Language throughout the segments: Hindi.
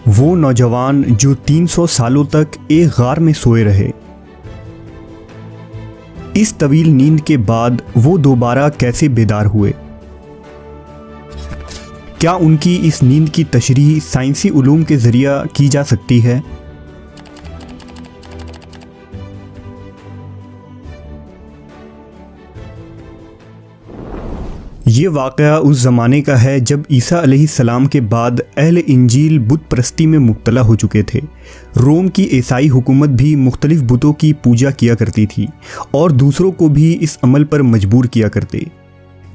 वो नौजवान जो 300 सालों तक एक गार में सोए रहे। इस तवील नींद के बाद वो दोबारा कैसे बेदार हुए? क्या उनकी इस नींद की तशरीह साइंसी उलूम के ज़रिया की जा सकती है? ये वाक़या उस ज़माने का है जब ईसा अलैहिस्सलाम के बाद अहले इंजील बुत परस्ती में मुब्तला हो चुके थे। रोम की ईसाई हुकूमत भी मुख्तलिफ बुतों की पूजा किया करती थी और दूसरों को भी इस अमल पर मजबूर किया करते।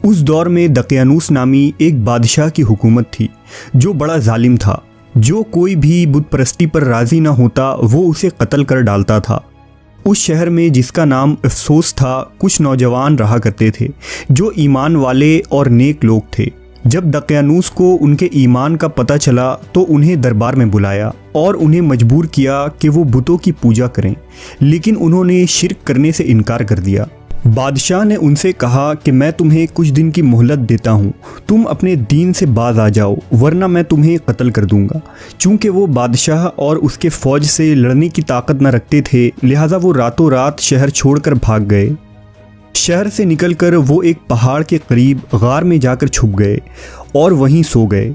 उस दौर में दकियानूस नामी एक बादशाह की हुकूमत थी जो बड़ा जालिम था। जो कोई भी बुत परस्ती पर राज़ी न होता वो उसे कत्ल कर डालता था। उस शहर में जिसका नाम अफसोस था, कुछ नौजवान रहा करते थे जो ईमान वाले और नेक लोग थे। जब दकियानूस को उनके ईमान का पता चला तो उन्हें दरबार में बुलाया और उन्हें मजबूर किया कि वो बुतों की पूजा करें, लेकिन उन्होंने शिर्क करने से इनकार कर दिया। बादशाह ने उनसे कहा कि मैं तुम्हें कुछ दिन की मोहलत देता हूँ, तुम अपने दीन से बाज आ जाओ वरना मैं तुम्हें कत्ल कर दूंगा। चूँकि वो बादशाह और उसके फ़ौज से लड़ने की ताकत न रखते थे, लिहाजा वो रातों रात शहर छोड़कर भाग गए। शहर से निकलकर वो एक पहाड़ के करीब गार में जाकर छुप गए और वहीं सो गए।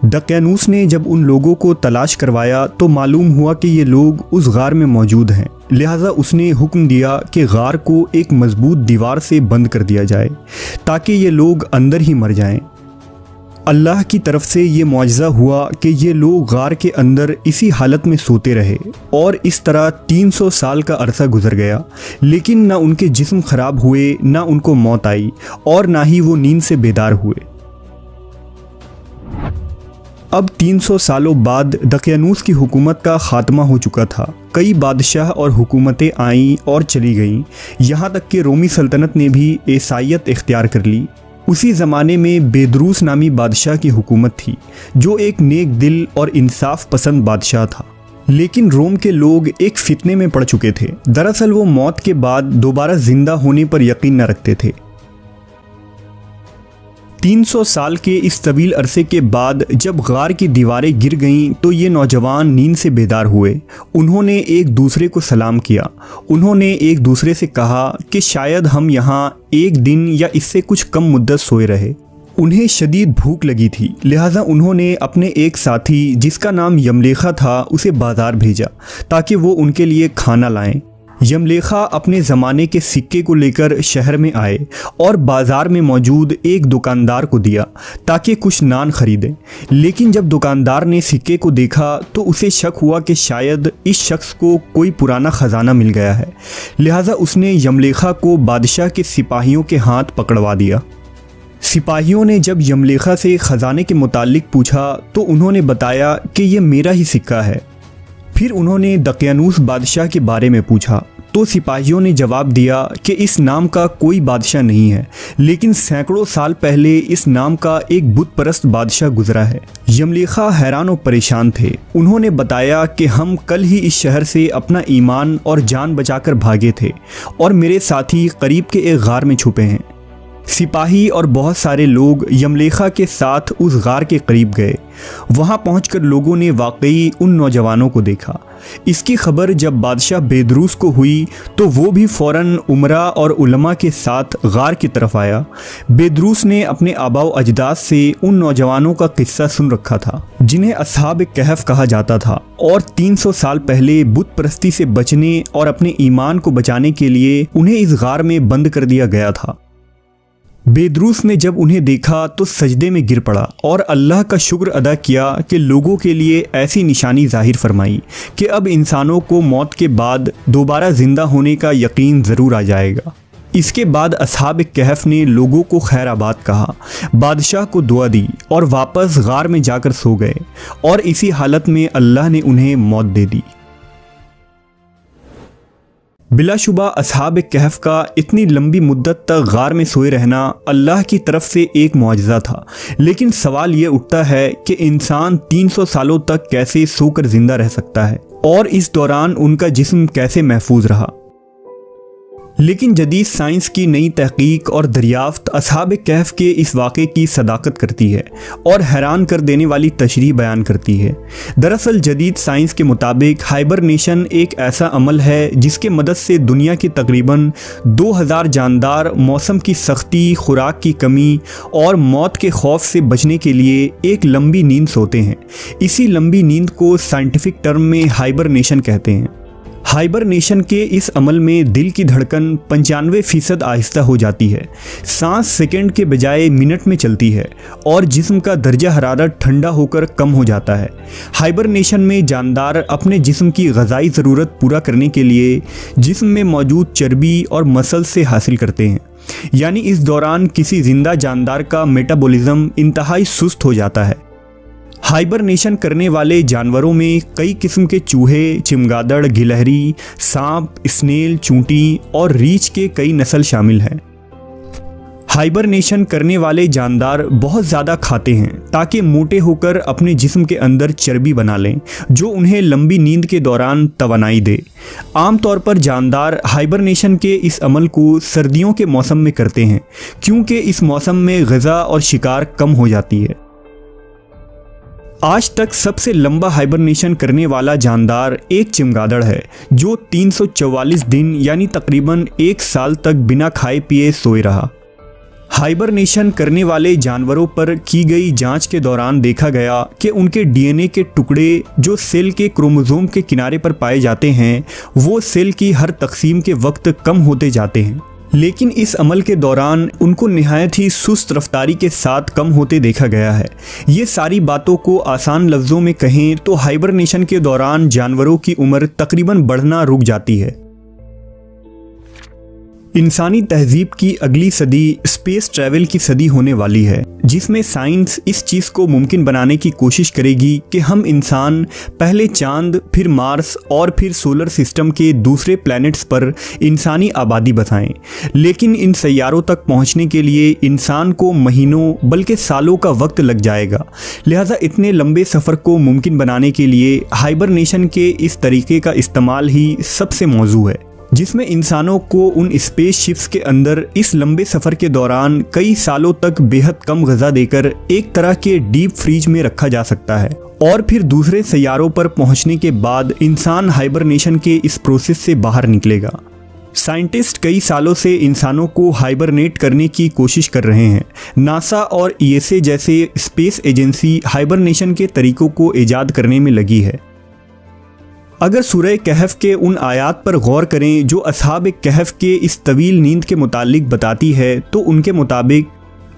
दकियानूस ने जब उन लोगों को तलाश करवाया तो मालूम हुआ कि ये लोग उस गार में मौजूद हैं। लिहाजा उसने हुक्म दिया कि गार को एक मजबूत दीवार से बंद कर दिया जाए ताकि ये लोग अंदर ही मर जाएं। अल्लाह की तरफ से ये मुआजिज़ा हुआ कि ये लोग गार के अंदर इसी हालत में सोते रहे और इस तरह 300 साल का अरसा गुजर गया, लेकिन ना उनके जिस्म ख़राब हुए, ना उनको मौत आई और ना ही वो नींद से बेदार हुए। अब 300 सालों बाद दकियानूस की हुकूमत का ख़ात्मा हो चुका था। कई बादशाह और हुकूमतें आईं और चली गईं, यहाँ तक कि रोमी सल्तनत ने भी ईसाईयत इख्तियार कर ली। उसी ज़माने में बेदरूस नामी बादशाह की हुकूमत थी जो एक नेक दिल और इंसाफ पसंद बादशाह था। लेकिन रोम के लोग एक फितने में पड़ चुके थे। दरअसल वो मौत के बाद दोबारा ज़िंदा होने पर यकीन न रखते थे। 300 साल के इस तवील अरसे के बाद जब गार की दीवारें गिर गईं तो ये नौजवान नींद से बेदार हुए। उन्होंने एक दूसरे को सलाम किया। उन्होंने एक दूसरे से कहा कि शायद हम यहाँ एक दिन या इससे कुछ कम मुद्दत सोए रहे। उन्हें शदीद भूख लगी थी, लिहाजा उन्होंने अपने एक साथी जिसका नाम यमलेखा था उसे बाज़ार भेजा ताकि वो उनके लिए खाना लाएं। यमलेखा अपने ज़माने के सिक्के को लेकर शहर में आए और बाज़ार में मौजूद एक दुकानदार को दिया ताकि कुछ नान ख़रीदें। लेकिन जब दुकानदार ने सिक्के को देखा तो उसे शक हुआ कि शायद इस शख्स को कोई पुराना ख़जाना मिल गया है। लिहाजा उसने यमलेखा को बादशाह के सिपाहियों के हाथ पकड़वा दिया। सिपाहियों ने जब यमलेखा से ख़जाने के मुताल्लिक पूछा तो उन्होंने बताया कि ये मेरा ही सिक्का है। फिर उन्होंने दकियानूस बादशाह के बारे में पूछा तो सिपाहियों ने जवाब दिया कि इस नाम का कोई बादशाह नहीं है, लेकिन सैकड़ों साल पहले इस नाम का एक बुत परस्त बादशाह गुजरा है। यमलेखा हैरान और परेशान थे। उन्होंने बताया कि हम कल ही इस शहर से अपना ईमान और जान बचाकर भागे थे और मेरे साथी करीब के एक गार में छुपे हैं। सिपाही और बहुत सारे लोग यमलेखा के साथ उस गार के करीब गए। वहां पहुंचकर लोगों ने वाकई उन नौजवानों को देखा। इसकी खबर जब बादशाह बेदरूस को हुई तो वो भी फ़ौरन उमरा और उलमा के साथ गार की तरफ आया। बेदरूस ने अपने आबाओ अजदाद से उन नौजवानों का किस्सा सुन रखा था जिन्हें अस्हाब कहफ कहा जाता था और 300 साल पहले बुत परस्ती से बचने और अपने ईमान को बचाने के लिए उन्हें इस गार में बंद कर दिया गया था। बेदरूस ने जब उन्हें देखा तो सजदे में गिर पड़ा और अल्लाह का शुक्र अदा किया कि लोगों के लिए ऐसी निशानी ज़ाहिर फरमाई कि अब इंसानों को मौत के बाद दोबारा ज़िंदा होने का यकीन ज़रूर आ जाएगा। इसके बाद अस्हाब कहफ ने लोगों को खैराबाद कहा, बादशाह को दुआ दी और वापस गार में जाकर सो गए और इसी हालत में अल्लाह ने उन्हें मौत दे दी। बिलाशुबा अस्हाब कहफ का इतनी लंबी मुद्दत तक गार में सोए रहना अल्लाह की तरफ से एक मुआजिज़ा था। लेकिन सवाल ये उठता है कि इंसान 300 सालों तक कैसे सोकर ज़िंदा रह सकता है और इस दौरान उनका जिस्म कैसे महफूज रहा। लेकिन जदीद साइंस की नई तहकीक और दरियाफ्त असहाब कहफ के इस वाक़े की सदाकत करती है और हैरान कर देने वाली तशरीह बयान करती है। दरअसल जदीद साइंस के मुताबिक हाइबरनेशन एक ऐसा अमल है जिसके मदद से दुनिया के तकरीबन 2000 जानदार मौसम की सख्ती, खुराक की कमी और मौत के खौफ से बचने के लिए एक लंबी नींद सोते हैं। इसी लंबी नींद को साइंटिफिक टर्म में हाइबरनेशन कहते हैं। हाइबरनेशन के इस अमल में दिल की धड़कन 95% आहिस्ता हो जाती है, सांस सेकंड के बजाय मिनट में चलती है और जिस्म का दर्जा हरारत ठंडा होकर कम हो जाता है। हाइबरनेशन में जानदार अपने जिस्म की ग़िज़ाई ज़रूरत पूरा करने के लिए जिस्म में मौजूद चर्बी और मसल से हासिल करते हैं, यानी इस दौरान किसी जिंदा जानदार का मेटाबॉलिज्म इंतहाई सुस्त हो जाता है। हाइबरनेशन करने वाले जानवरों में कई किस्म के चूहे, चिमगादड़, गिलहरी, सांप, स्नेल, चूंटी और रीछ के कई नस्ल शामिल हैं। हाइबरनेशन करने वाले जानदार बहुत ज़्यादा खाते हैं ताकि मोटे होकर अपने जिस्म के अंदर चर्बी बना लें, जो उन्हें लंबी नींद के दौरान तवानाई दे। आमतौर पर जानदार हाइबरनेशन के इस अमल को सर्दियों के मौसम में करते हैं, क्योंकि इस मौसम में ग़िज़ा और शिकार कम हो जाती है। आज तक सबसे लंबा हाइबरनेशन करने वाला जानदार एक चिमगादड़ है, जो 344 दिन यानी तकरीबन 1 साल तक बिना खाए पिए सोए रहा। हाइबरनेशन करने वाले जानवरों पर की गई जांच के दौरान देखा गया कि उनके डीएनए के टुकड़े जो सेल के क्रोमोसोम के किनारे पर पाए जाते हैं, वो सेल की हर तकसीम के वक्त कम होते जाते हैं, लेकिन इस अमल के दौरान उनको निहायत ही सुस्त रफ्तारी के साथ कम होते देखा गया है। ये सारी बातों को आसान लफ्ज़ों में कहें तो हाइबरनेशन के दौरान जानवरों की उम्र तकरीबन बढ़ना रुक जाती है। इंसानी तहजीब की अगली सदी स्पेस ट्रैवल की सदी होने वाली है, जिसमें साइंस इस चीज़ को मुमकिन बनाने की कोशिश करेगी कि हम इंसान पहले चांद, फिर मार्स और फिर सोलर सिस्टम के दूसरे प्लैनेट्स पर इंसानी आबादी बसाएं। लेकिन इन सैयारों तक पहुंचने के लिए इंसान को महीनों बल्कि सालों का वक्त लग जाएगा। लिहाजा इतने लंबे सफ़र को मुमकिन बनाने के लिए हाइबरनेशन के इस तरीके का इस्तेमाल ही सबसे मौजू है, जिसमें इंसानों को उन स्पेस शिप्स के अंदर इस लंबे सफ़र के दौरान कई सालों तक बेहद कम ग़िज़ा देकर एक तरह के डीप फ्रीज में रखा जा सकता है और फिर दूसरे सैयारों पर पहुंचने के बाद इंसान हाइबरनेशन के इस प्रोसेस से बाहर निकलेगा। साइंटिस्ट कई सालों से इंसानों को हाइबरनेट करने की कोशिश कर रहे हैं। नासा और ईएसए जैसे स्पेस एजेंसी हाइबरनेशन के तरीकों को ईजाद करने में लगी है। अगर सूरह कहफ के उन आयात पर गौर करें जो असहाब कहफ के इस तवील नींद के मुतालिक बताती है, तो उनके मुताबिक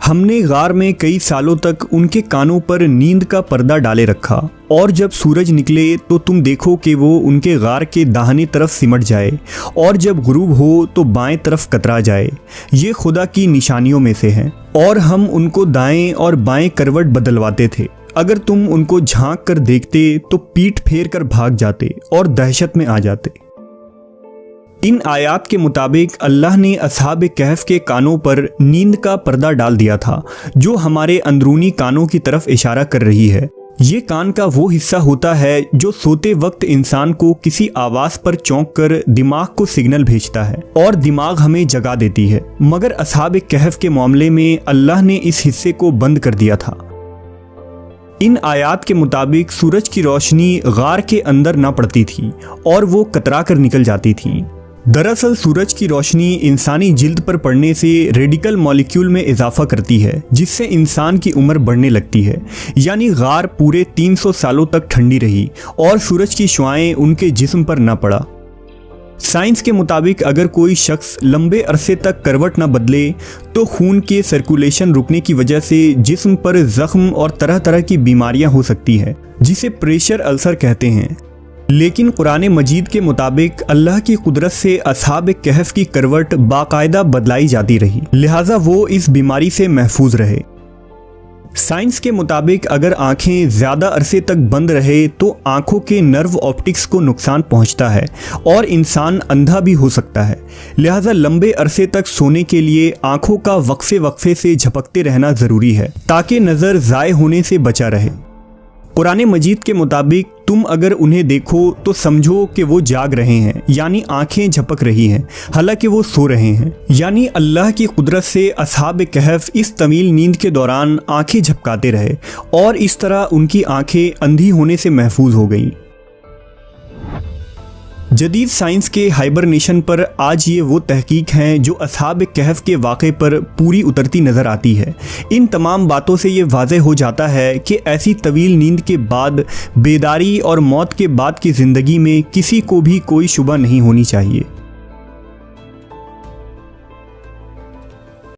हमने गार में कई सालों तक उनके कानों पर नींद का पर्दा डाले रखा और जब सूरज निकले तो तुम देखो कि वो उनके गार के दाहिनी तरफ सिमट जाए और जब गुरूब हो तो बाएं तरफ कतरा जाए। ये खुदा की निशानियों में से है और हम उनको दाएं और बाएं करवट बदलवाते थे। अगर तुम उनको झांक कर देखते तो पीठ फेर कर भाग जाते और दहशत में आ जाते। इन आयात के मुताबिक अल्लाह ने असहाब कहफ के कानों पर नींद का पर्दा डाल दिया था, जो हमारे अंदरूनी कानों की तरफ इशारा कर रही है। ये कान का वो हिस्सा होता है जो सोते वक्त इंसान को किसी आवाज़ पर चौंक कर दिमाग को सिग्नल भेजता है और दिमाग हमें जगा देती है, मगर असहाब कहफ के मामले में अल्लाह ने इस हिस्से को बंद कर दिया था। इन आयात के मुताबिक सूरज की रोशनी गार के अंदर ना पड़ती थी और वो कतरा कर निकल जाती थी। दरअसल सूरज की रोशनी इंसानी जिल्द पर पड़ने से रेडिकल मॉलिक्यूल में इजाफा करती है, जिससे इंसान की उम्र बढ़ने लगती है। यानी गार पूरे 300 सालों तक ठंडी रही और सूरज की शुआएं उनके जिस्म पर ना पड़ा। साइंस के मुताबिक अगर कोई शख्स लंबे अरसे तक करवट न बदले तो खून के सर्कुलेशन रुकने की वजह से जिस्म पर जख्म और तरह तरह की बीमारियां हो सकती है, जिसे प्रेशर अल्सर कहते हैं। लेकिन कुरान मजीद के मुताबिक अल्लाह की कुदरत से असहाब कहफ की करवट बाकायदा बदलाई जाती रही, लिहाजा वो इस बीमारी से महफूज रहे। साइंस के मुताबिक अगर आंखें ज़्यादा अरसे तक बंद रहे तो आंखों के नर्व ऑप्टिक्स को नुकसान पहुंचता है और इंसान अंधा भी हो सकता है। लिहाजा लंबे अरसे तक सोने के लिए आंखों का वक्फे वक्फे से झपकते रहना ज़रूरी है ताकि नज़र ज़ाय होने से बचा रहे। कुरान मजीद के मुताबिक तुम अगर उन्हें देखो तो समझो कि वो जाग रहे हैं, यानी आंखें झपक रही हैं, हालांकि वो सो रहे हैं। यानी अल्लाह की कुदरत से असहाब कहफ इस तवील नींद के दौरान आंखें झपकाते रहे और इस तरह उनकी आंखें अंधी होने से महफूज हो गईं। जदीद साइंस के हाइबरनेशन पर आज ये वो तहकीक हैं जो असहाब कहफ के वाक़े पर पूरी उतरती नज़र आती है। इन तमाम बातों से ये वाज़ेह हो जाता है कि ऐसी तवील नींद के बाद बेदारी और मौत के बाद की ज़िंदगी में किसी को भी कोई शुबा नहीं होनी चाहिए।